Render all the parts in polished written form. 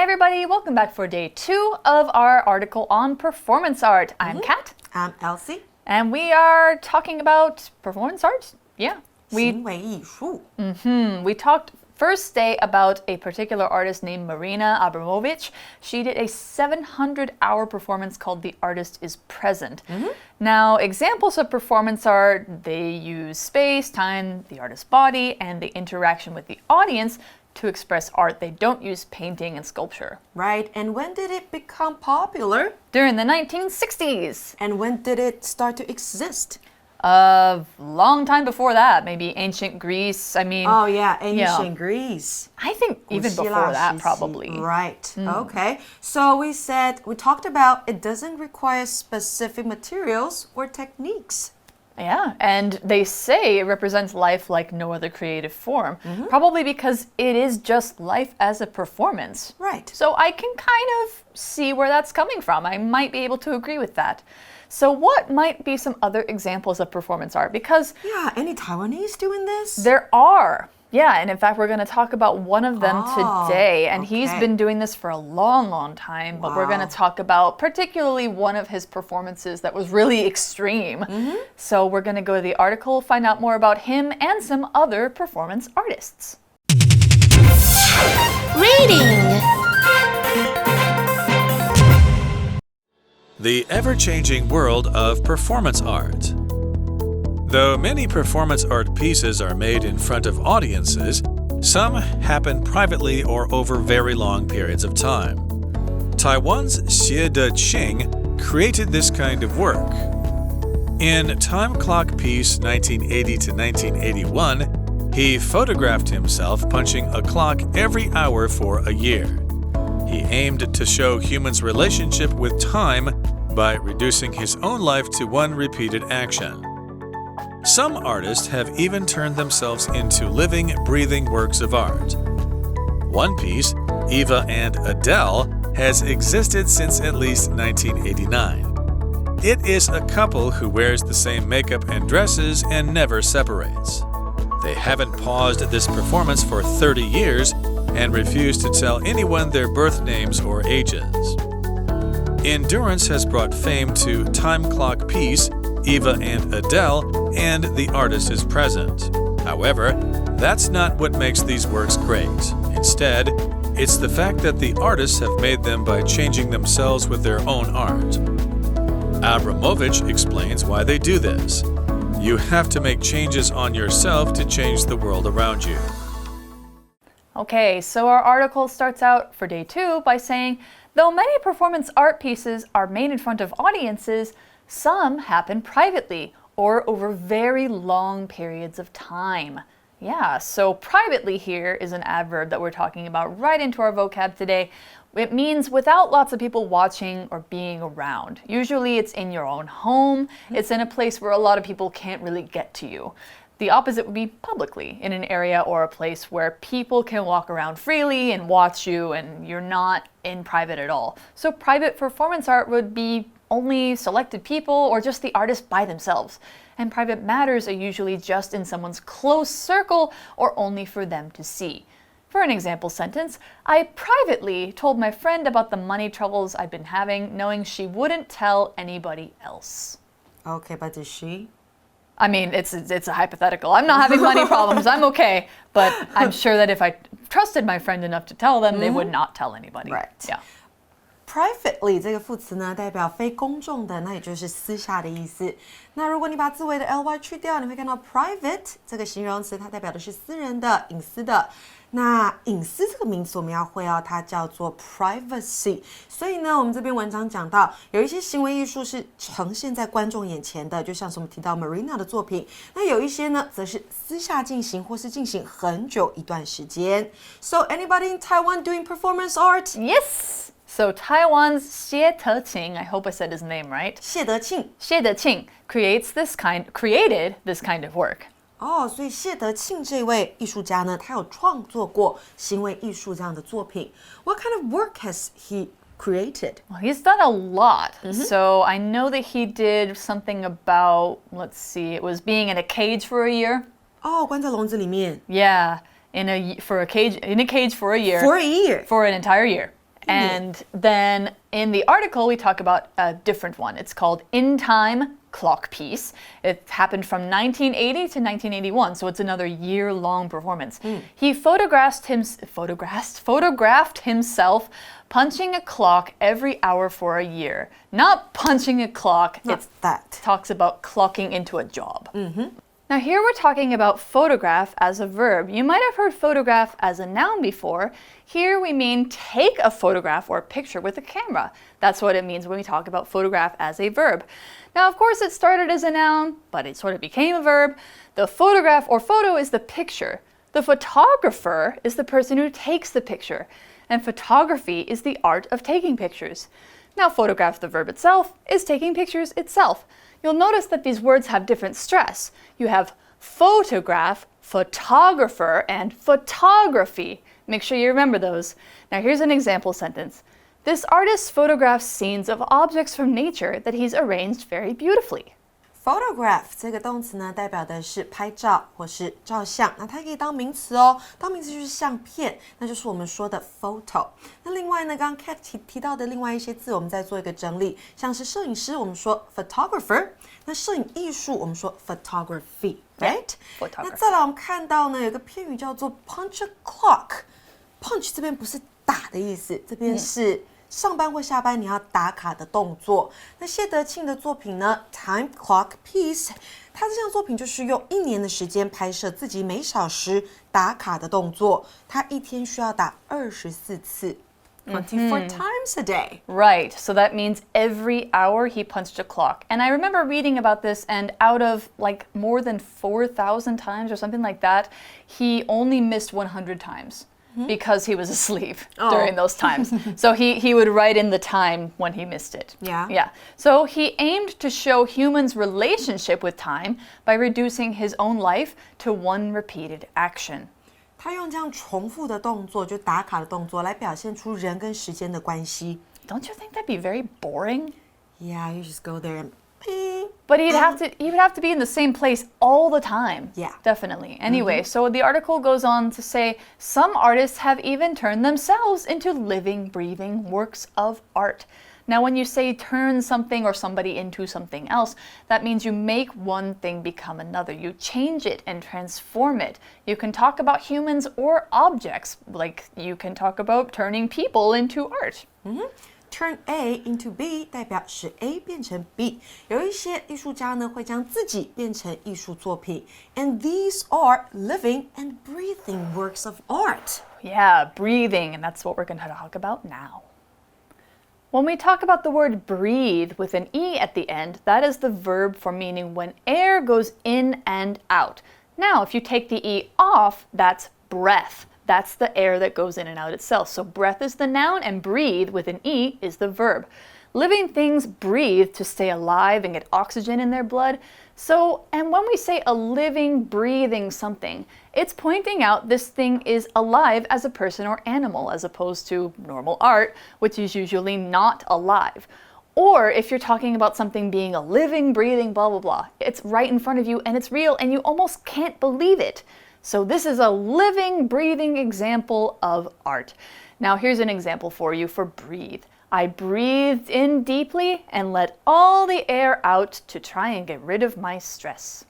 everybody, welcome back for day 2 of our article on performance art. I'm Kat. I'm Elsie. And we are talking about performance art. Yeah. 行为艺术. We talked first day about a particular artist named Marina Abramovich. She did a 700-hour performance called The Artist is Present. Now, examples of performance art, they use space, time, the artist's body, and the interaction with the audience to express art. They don't use painting and sculpture. Right, and when did it become popular? During the 1960s. And when did it start to exist? A long time before that, maybe ancient Greece. I mean, oh yeah, ancient Greece. I think even before that, probably. Right. Okay. So we talked about it doesn't require specific materials or techniques. Yeah, and they say it represents life like no other creative form, probably because it is just life as a performance. Right. So I can kind of see where that's coming from. I might be able to agree with that. So what might be some other examples of performance art? Because yeah, any Taiwanese doing this? There are. Yeah, and in fact, we're going to talk about one of them today. And he's been doing this for a long, long time. But we're going to talk about particularly one of his performances that was really extreme. So we're going to go to the article, find out more about him and some other performance artists. Reading. The ever-changing world of performance art. Though many performance art pieces are made in front of audiences, some happen privately or over very long periods of time. Taiwan's Xie Deqing created this kind of work. In Time Clock piece 1980 to 1981, he photographed himself punching a clock every hour for a year. He aimed to show humans' relationship with time by reducing his own life to one repeated action. Some artists have even turned themselves into living, breathing works of art. One piece, Eva and Adele, has existed since at least 1989. It is a couple who wears the same makeup and dresses and never separates. They haven't paused this performance for 30 years and refuse to tell anyone their birth names or ages. Endurance has brought fame to Time Clock piece, Eva and Adele, and The Artist is Present. However, that's not what makes these works great. Instead, it's the fact that the artists have made them by changing themselves with their own art. Abramovich explains why they do this. You have to make changes on yourself to change the world around you. Okay, so our article starts out for day 2 by saying, though many performance art pieces are made in front of audiences, some happen privately or over very long periods of time. Yeah, so privately here is an adverb that we're talking about right into our vocab today. It means without lots of people watching or being around. Usually it's in your own home. It's in a place where a lot of people can't really get to you. The opposite would be publicly, in an area or a place where people can walk around freely and watch you and you're not in private at all. So private performance art would be only selected people or just the artist by themselves. And private matters are usually just in someone's close circle or only for them to see. For an example sentence, I privately told my friend about the money troubles I've been having, knowing she wouldn't tell anybody else. Okay, but is she? I mean, it's a hypothetical. I'm not having money problems. I'm okay. But I'm sure that if I trusted my friend enough to tell them, they would not tell anybody. Right. Yeah. Privately 这个副词呢，代表非公众的，那也就是私下的意思。那如果你把字尾的 ly 去掉，你会看到 private 这个形容词，它代表的是私人的、隐私的。那隐私这个名词我们要会哦，它叫做 privacy。所以呢，我们这篇文章讲到，有一些行为艺术是呈现在观众眼前的，就像是我们提到 Marina 的作品。那有一些呢，则是私下进行或是进行很久一段时间。So anybody in Taiwan doing performance art? Yes. So Taiwan's Xie Deqing, I hope I said his name right. 谢德庆 Xie Deqing created this kind of work. 哦，所以谢德庆这位艺术家呢，他有创作过行为艺术这样的作品。What kind of work has he created? Well, he's done a lot. So I know that he did something about, let's see, it was being in a cage for a year. 哦，关在笼子里面。Yeah, in a cage for a year. For a year. For an entire year. And then in the article, we talk about a different one. It's called In Time Clock Piece. It happened from 1980 to 1981, so it's another year-long performance. He photographed himself punching a clock every hour for a year. Not punching a clock. That talks about clocking into a job. Now here we're talking about photograph as a verb. You might have heard photograph as a noun before. Here we mean take a photograph or picture with a camera. That's what it means when we talk about photograph as a verb. Now, of course, it started as a noun, but it sort of became a verb. The photograph or photo is the picture. The photographer is the person who takes the picture. And photography is the art of taking pictures. Now, photograph, the verb itself, is taking pictures itself. You'll notice that these words have different stress. You have photograph, photographer, and photography. Make sure you remember those. Now here's an example sentence. This artist photographs scenes of objects from nature that he's arranged very beautifully. Photograph 这个动词呢，代表的是拍照或是照相，那它可以当名词哦。当名词就是相片，那就是我们说的 photo。那另外呢，刚刚 Kat 提到的另外一些字，我们再做一个整理，像是摄影师，我们说 photographer； 那摄影艺术，我们说 photography，right？ 那再来我们看到呢，有个片语叫做 punch a clock。punch 这边不是打的意思，这边是上班或下班你要打卡的动作。那谢德庆的作品呢 Time Clock Piece， 他这项作品就是用1年的时间拍摄自己每小时打卡的动作，他一天需要打24次。24 times a day. Right, so that means every hour he punched a clock. And I remember reading about this, and out of like more than 4,000 times or something like that, he only missed 100 times. Because he was asleep during those times. So he would write in the time when he missed it. Yeah. So he aimed to show humans' relationship with time by reducing his own life to one repeated action. 他用这样重复的动作，就打卡的动作，来表现出人跟时间的关系。 Don't you think that'd be very boring? Yeah, you just go there and But he would have to be in the same place all the time. Yeah. Definitely. Anyway, so the article goes on to say some artists have even turned themselves into living, breathing works of art. Now, when you say turn something or somebody into something else, that means you make one thing become another. You change it and transform it. You can talk about humans or objects, like you can talk about turning people into art. Turn A into B 代表使 A 变成 B， 有一些艺术家呢会将自己变成艺术作品 ，and these are living and breathing works of art. Yeah, breathing, and that's what we're going to talk about now. When we talk about the word breathe with an E at the end, that is the verb for meaning when air goes in and out. Now, if you take the E off, that's breath. That's the air that goes in and out itself. So breath is the noun and breathe with an E is the verb. Living things breathe to stay alive and get oxygen in their blood. So, and when we say a living, breathing something, it's pointing out this thing is alive as a person or animal as opposed to normal art, which is usually not alive. Or if you're talking about something being a living, breathing, blah, blah, blah, it's right in front of you and it's real and you almost can't believe it. So this is a living, breathing example of art. Now here's an example for you for breathe. I breathed in deeply and let all the air out to try and get rid of my stress.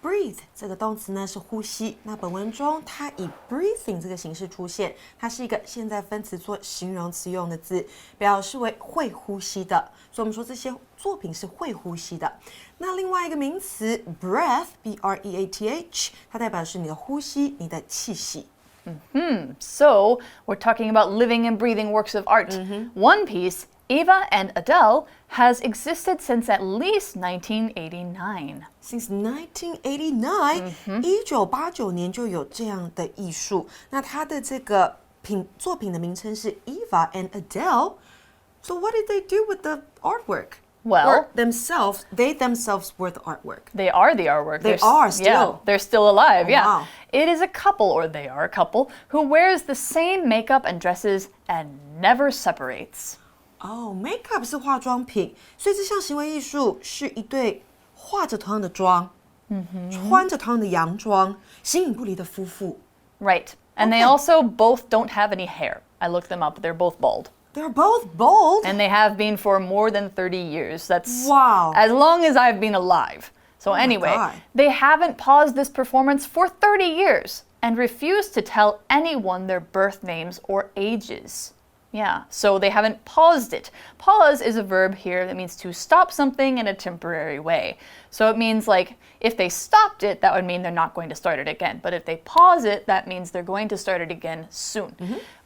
Breathe 这个动词呢是呼吸，那本文中它以 breathing 这个形式出现，它是一个现在分词做形容词用的字，表示为会呼吸的，所以我们说这些作品是会呼吸的。那另外一个名词 breath B-R-E-A-T-H， 它代表的是你的呼吸，你的气息。So we're talking about living and breathing works of art. One piece, Eva and Adele, has existed since at least 1989. Since 1989, 1989年就有这样的艺术。那它的这个作品的名称是 Eva and Adele. So what did they do with the artwork? Well, or themselves, they themselves were the artwork. They are the artwork. They are still. Yeah, they're still alive, yeah. Wow. It is a couple, or they are a couple, who wears the same makeup and dresses and never separates. Makeup 是化妆品，所以这项行为艺术是一对化着同样的妆，穿着同样的洋装，形影不离的夫妇。Right. And they also both don't have any hair I looked them up. They're both bald. They're both bald? And they have been for more than 30 years. That's Wow. as long as I've been alive. So anyway, they haven't paused this performance for 30 years and refuse to tell anyone their birth names or ages. Yeah, so they haven't paused it. Pause is a verb here that means to stop something in a temporary way. So it means like if they stopped it, that would mean they're not going to start it again. But if they pause it, that means they're going to start it again soon.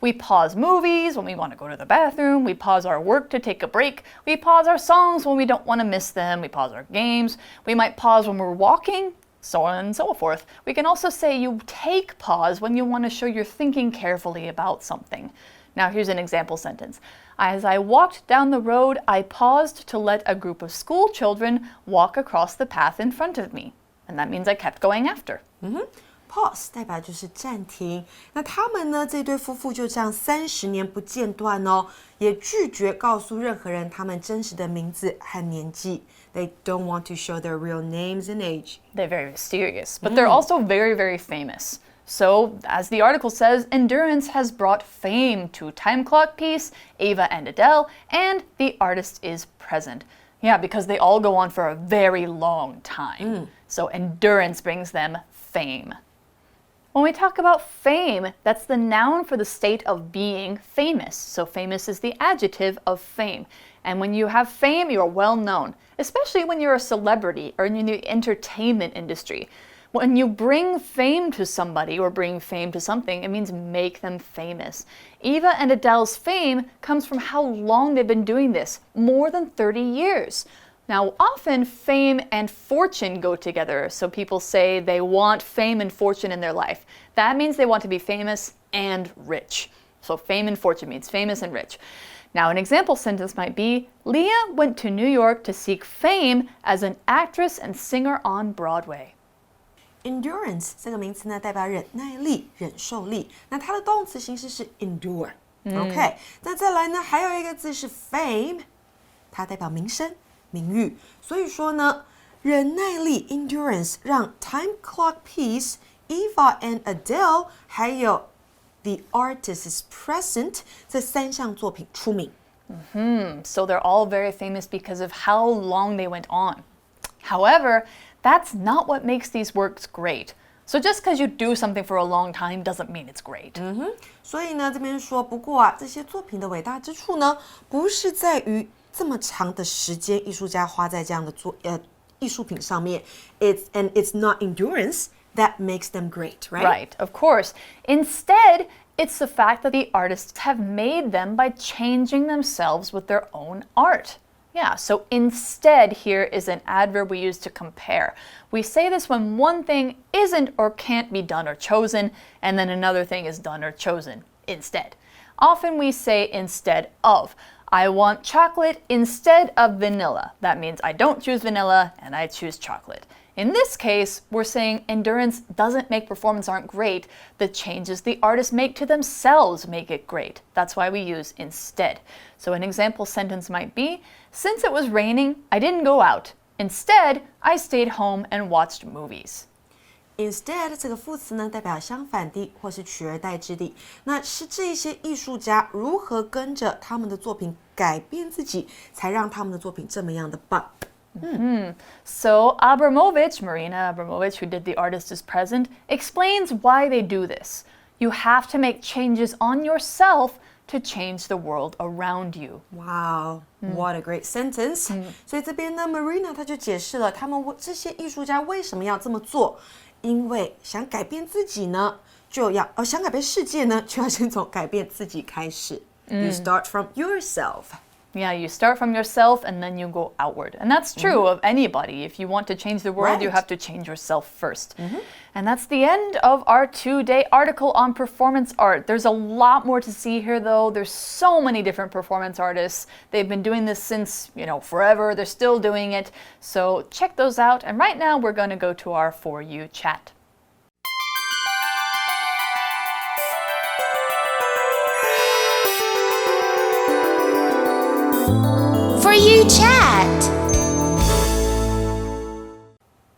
We pause movies when we want to go to the bathroom. We pause our work to take a break. We pause our songs when we don't want to miss them. We pause our games. We might pause when we're walking. So on and so forth. We can also say you take pause when you want to show you're thinking carefully about something. Now here's an example sentence. As I walked down the road, I paused to let a group of school children walk across the path in front of me. And that means I kept going after. Pause 代表就是暂停。那他们呢？这对夫妇就这样30年不间断哦，也拒绝告诉任何人他们真实的名字和年纪。They don't want to show their real names and age. They're very mysterious, but they're also very, very famous. So, as the article says, endurance has brought fame to Time Clock Piece, Ava and Adele, and the artist is present. Yeah, because they all go on for a very long time. So endurance brings them fame. When we talk about fame, that's the noun for the state of being famous. So famous is the adjective of fame. And when you have fame, you're well known, especially when you're a celebrity or in the entertainment industry. When you bring fame to somebody or bring fame to something, it means make them famous. Eva and Adele's fame comes from how long they've been doing this, more than 30 years. Now, often fame and fortune go together, so people say they want fame and fortune in their life. That means they want to be famous and rich. So fame and fortune means famous and rich. Now, an example sentence might be, Leah went to New York to seek fame as an actress and singer on Broadway. Endurance 这个名词呢，代表忍耐力、忍受力。那它的动词形式是 endure。OK， 那再来呢，还有一个字是 fame， 它代表名声、名誉。所以说呢，忍耐力 endurance 让 Time Clock Piece、Eva and Adele 还有 The Artist is Present 这3项作品出名。So they're all very famous because of how long they went on. However, that's not what makes these works great. So just because you do something for a long time doesn't mean it's great. 所以呢，这边说，不过啊，这些作品的伟大之处呢，不是在于这么长的时间，艺术家花在这样的艺术品上面。It's not endurance that makes them great, right? Right, of course. Instead, it's the fact that the artists have made them by changing themselves with their own art. Yeah, so instead here is an adverb we use to compare. We say this when one thing isn't or can't be done or chosen, and then another thing is done or chosen instead. Often we say instead of. I want chocolate instead of vanilla. That means I don't choose vanilla and I choose chocolate. In this case, we're saying endurance doesn't make performance art great. The changes the artists make to themselves make it great. That's why we use instead. So an example sentence might be, since it was raining, I didn't go out. Instead, I stayed home and watched movies. Instead 这个副词呢，代表相反的或是取而代之的。那是这些艺术家如何跟着他们的作品改变自己，才让他们的作品这么样的棒。So Marina Abramovich, who did The Artist is Present, explains why they do this. You have to make changes on yourself to change the world around you. Wow, what a great sentence. 所以这边呢 Marina 她就解释了他们这些艺术家为什么要这么做。因为想改变自己呢，想改变世界呢，就要先从改变自己开始。You start from yourself. Yeah, you start from yourself and then you go outward. And that's true of anybody. If you want to change the world, you have to change yourself first. And that's the end of our 2-day article on performance art. There's a lot more to see here, though. There's so many different performance artists. They've been doing this since, forever. They're still doing it. So check those out. And right now, we're going to go to our For You chat. For You chat.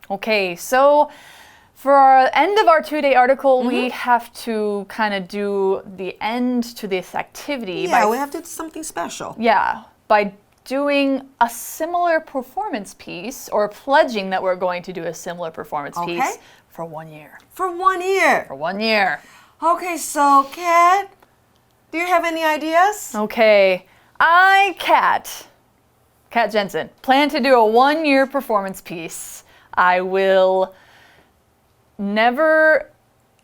Okay, so For our end of our 2-day article, we have to kind of do the end to this activity. Yeah, we have to do something special. Yeah, by doing a similar performance piece or pledging that we're going to do a similar performance piece for 1 year. For 1 year. For 1 year. Okay, so Kat, do you have any ideas? Okay, Kat Jensen, plan to do a 1-year performance piece. I will never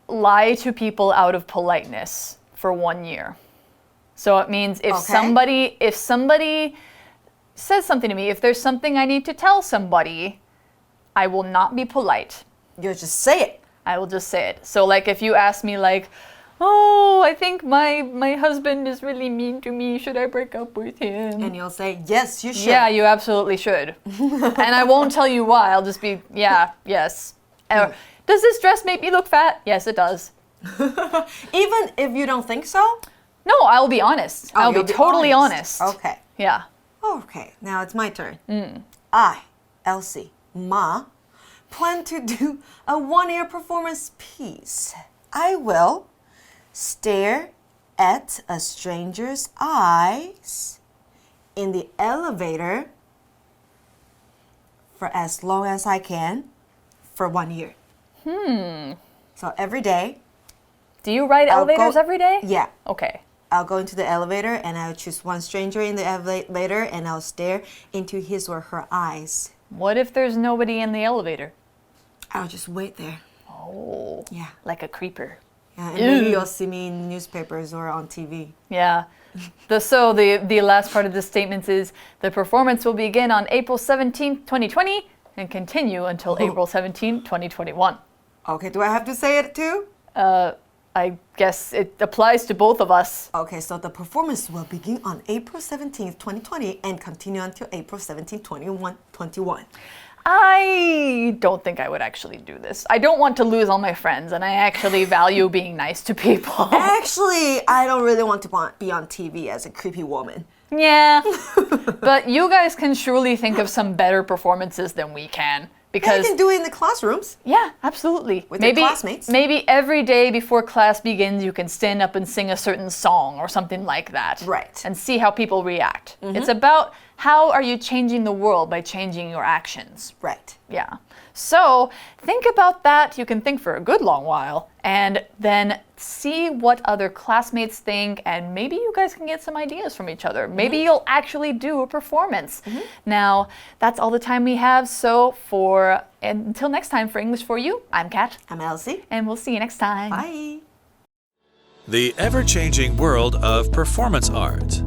lie to people out of politeness for 1 year. So it means if somebody says something to me, if there's something I need to tell somebody, I will not be polite. You'll just say it. I will just say it. So like if you ask me like, oh, I think my husband is really mean to me. Should I break up with him? And you'll say, yes, you should. Yeah, you absolutely should. And I won't tell you why. I'll just be, yeah, yes. Does this dress make me look fat? Yes, it does. Even if you don't think so? No, I'll be honest. I'll be totally honest. Okay. Yeah. Okay, now it's my turn. I, Elsie, Ma, plan to do a 1-year performance piece. I will stare at a stranger's eyes in the elevator for as long as I can for 1 year. So every day. Do you ride elevators every day? Yeah. Okay. I'll go into the elevator and I'll choose one stranger in the elevator and I'll stare into his or her eyes. What if there's nobody in the elevator? I'll just wait there. Oh. Yeah. Like a creeper. Yeah, and maybe you'll see me in newspapers or on TV. Yeah. The last part of the statement is the performance will begin on April 17th, 2020 and continue until April 17th, 2021. Okay, do I have to say it too? I guess it applies to both of us. Okay, so the performance will begin on April 17th, 2020 and continue until April 17th, 2021. I don't think I would actually do this. I don't want to lose all my friends, and I actually value being nice to people. Actually, I don't really want to be on TV as a creepy woman. Yeah, but you guys can surely think of some better performances than we can. Because you can do it in the classrooms. Yeah, absolutely. With your classmates. Maybe every day before class begins, you can stand up and sing a certain song or something like that. Right. And see how people react. It's about how are you changing the world by changing your actions. Right. Yeah. So think about that. You can think for a good long while and then see what other classmates think, and maybe you guys can get some ideas from each other. Maybe you'll actually do a performance. Now, that's all the time we have. So until next time for English for You, I'm Kat. I'm Elsie. And we'll see you next time. Bye. The ever-changing world of performance art.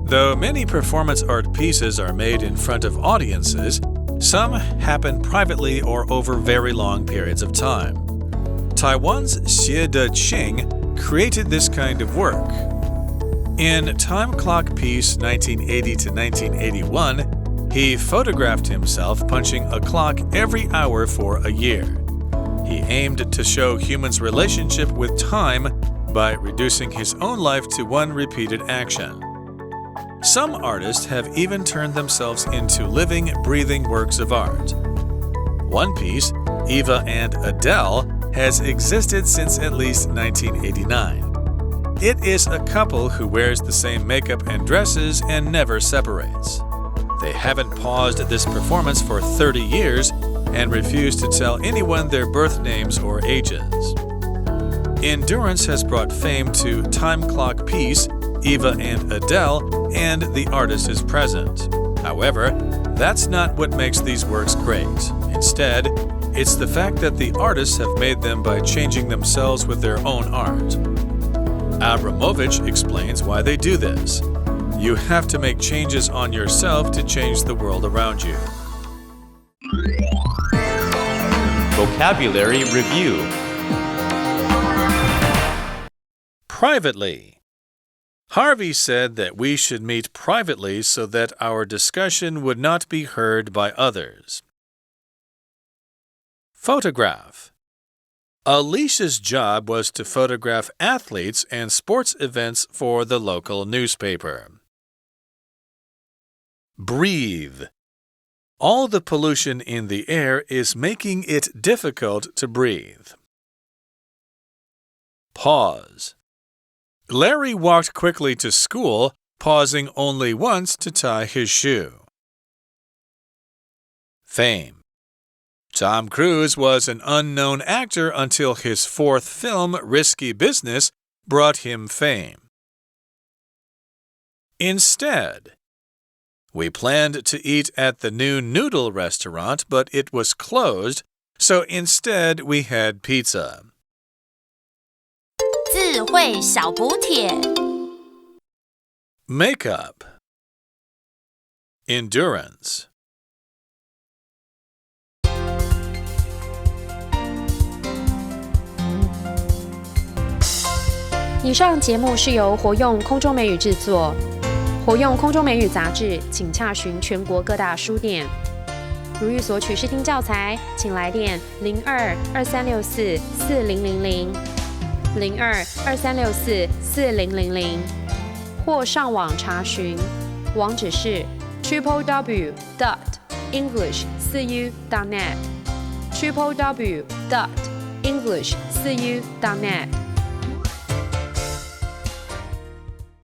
Though many performance art pieces are made in front of audiences, some happen privately or over very long periods of time. Taiwan's Xie De created this kind of work. In Time Clock piece 1980 to 1981, he photographed himself punching a clock every hour for a year. He aimed to show humans' relationship with time by reducing his own life to one repeated action. Some artists have even turned themselves into living, breathing works of art. One piece, Eva and Adele, has existed since at least 1989. It is a couple who wears the same makeup and dresses and never separates. They haven't paused this performance for 30 years and refuse to tell anyone their birth names or ages. Endurance has brought fame to Time Clock piece, Eva and Adele, and the artist is present. However, that's not what makes these works great. Instead, it's the fact that the artists have made them by changing themselves with their own art. Abramovich explains why they do this. You have to make changes on yourself to change the world around you. Vocabulary Review. Privately. Harvey said that we should meet privately so that our discussion would not be heard by others. Photograph. Alicia's job was to photograph athletes and sports events for the local newspaper. Breathe. All the pollution in the air is making it difficult to breathe. Pause. Larry walked quickly to school, pausing only once to tie his shoe. Fame. Tom Cruise was an unknown actor until his fourth film, Risky Business, brought him fame. Instead, we planned to eat at the new noodle restaurant, but it was closed, so instead we had pizza. 智慧小补帖 Makeup. Endurance. 以上节目是由活用空中美语制作。活用空中美语杂志，请洽询全国各大书店。如欲索取试听教材，请来电02-2364-4000 02-2364-4000，或上网查询，网址是 www.english4u.net www.english4u.net